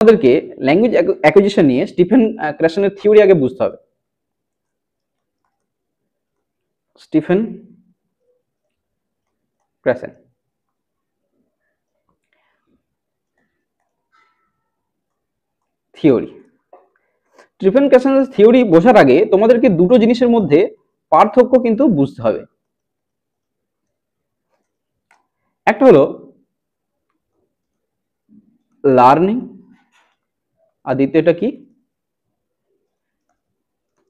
আমাদেরকে language acquisition নিয়ে Stephen ক্র্যাশনের থিওরি আগে বুঝতে হবে। Stephen Krashen theory. স্টিফেন ক্র্যাশনের থিওরি বোঝার আগে তোমাদেরকে দুটো জিনিসের মধ্যে পার্থক্য কিন্তু বুঝতে হবে। একটা হলো লার্নিং, আর দ্বিতীয়টা কি?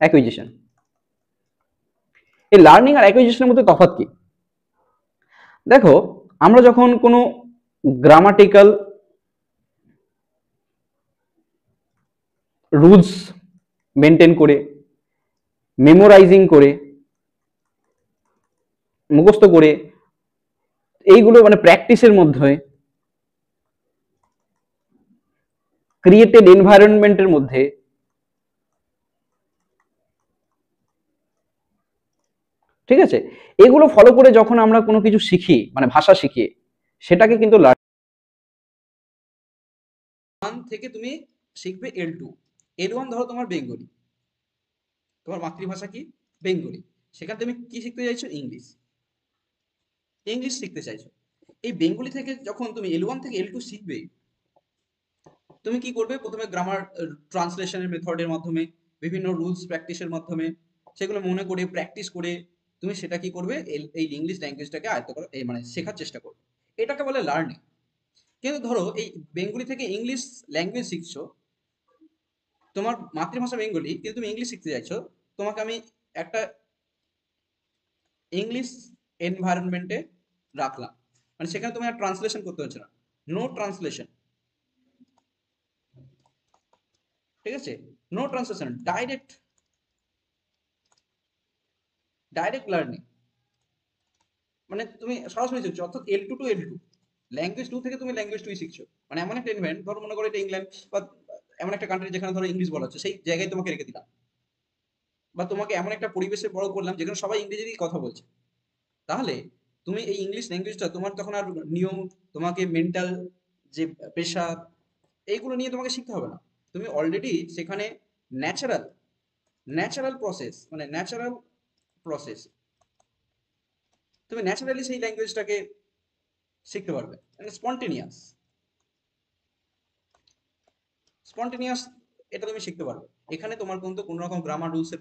অ্যাকুইজিশন। এই লার্নিং আর অ্যাকুইজিশনের মধ্যে তফাৎ কি? দেখো, আমরা যখন কোনো গ্রামাটিক্যাল রুলস মেনটেন করে, মেমোরাইজিং করে, মুখস্থ করে, এইগুলো মানে প্র্যাকটিসের মধ্যে, ক্রিয়েটেড এনভায়রনমেন্টের মধ্যে, ঠিক আছে, এগুলো ফলো করে যখন আমরা কোনো কিছু শিখি, মানে ভাষা শিখি, সেটাকে কিন্তু থেকে তুমি শিখবে L2। L1 ধরো তোমার বেঙ্গলি, তোমার মাতৃভাষা কি বেঙ্গলি, সেখানে তুমি কি শিখতে চাইছো? ইংলিশ। ইংলিশ শিখতে চাইছো। এই বেঙ্গলি থেকে যখন তুমি L1 থেকে L2 শিখবে, তুমি কি করবে? প্রথমে গ্রামার ট্রান্সলেশনের মেথডের মাধ্যমে, বিভিন্ন রুলস প্র্যাকটিসের মাধ্যমে, সেগুলো মনে করে প্র্যাকটিস করে তুমি সেটা কি করবে? এই ইংলিশ ল্যাঙ্গুয়েজটাকে আয়ত্ত করা, এই মানে শেখার চেষ্টা করবে। এটাকে বলে লার্নিং। কিন্তু ধরো এই বেঙ্গলি থেকে ইংলিশ ল্যাঙ্গুয়েজ শিখছো, তোমার মাতৃভাষা বেঙ্গলি কিন্তু তুমি ইংলিশ শিখতে চাইছো, তোমাকে আমি একটা ইংলিশ এনভায়রনমেন্টে রাখলাম, মানে সেখানে তুমি আর ট্রান্সলেশন করতে হচ্ছে না, নো ট্রান্সলেশন, ঠিক আছে, no translation, direct direct learning, মানে তুমি সরাসরি শিখছো, অর্থাৎ L2 ল্যাঙ্গুয়েজ 2 থেকে তুমি ল্যাঙ্গুয়েজ 2 শিখছো। মানে এমন একটা এনভায়রনমেন্ট, ধরো মনে করো এটা ইংল্যান্ড বা এমন একটা কান্ট্রি যেখানে ধরো ইংলিশ বলা হচ্ছে, সেই জায়গায় তোমাকে রেখে দিলাম, বা তোমাকে এমন একটা পরিবেশে বড় করলাম যেখানে সবাই ইংরেজিতেই কথা বলছে। তাহলে তুমি এই ইংলিশ ল্যাঙ্গুয়েজটা, তোমার তখন আর নিয়ম, তোমাকে মেন্টাল যে প্রেশার, এইগুলো নিয়ে তোমাকে শিখতে হবে না। তুমি অলরেডি সেখানে ন্যাচারাল ন্যাচারাল প্রসেস, মানে ন্যাচারাল প্রসেস, তুমি ন্যাচারালি সেই ল্যাঙ্গুয়েজটাকে শিখতে পারবে, মানে স্পন্টেনিয়াস স্পন্টেনিয়াস, এটা তুমি শিখতে পারবে। এখানে তোমার কিন্তু কোনো রকম গ্রামার রুলসের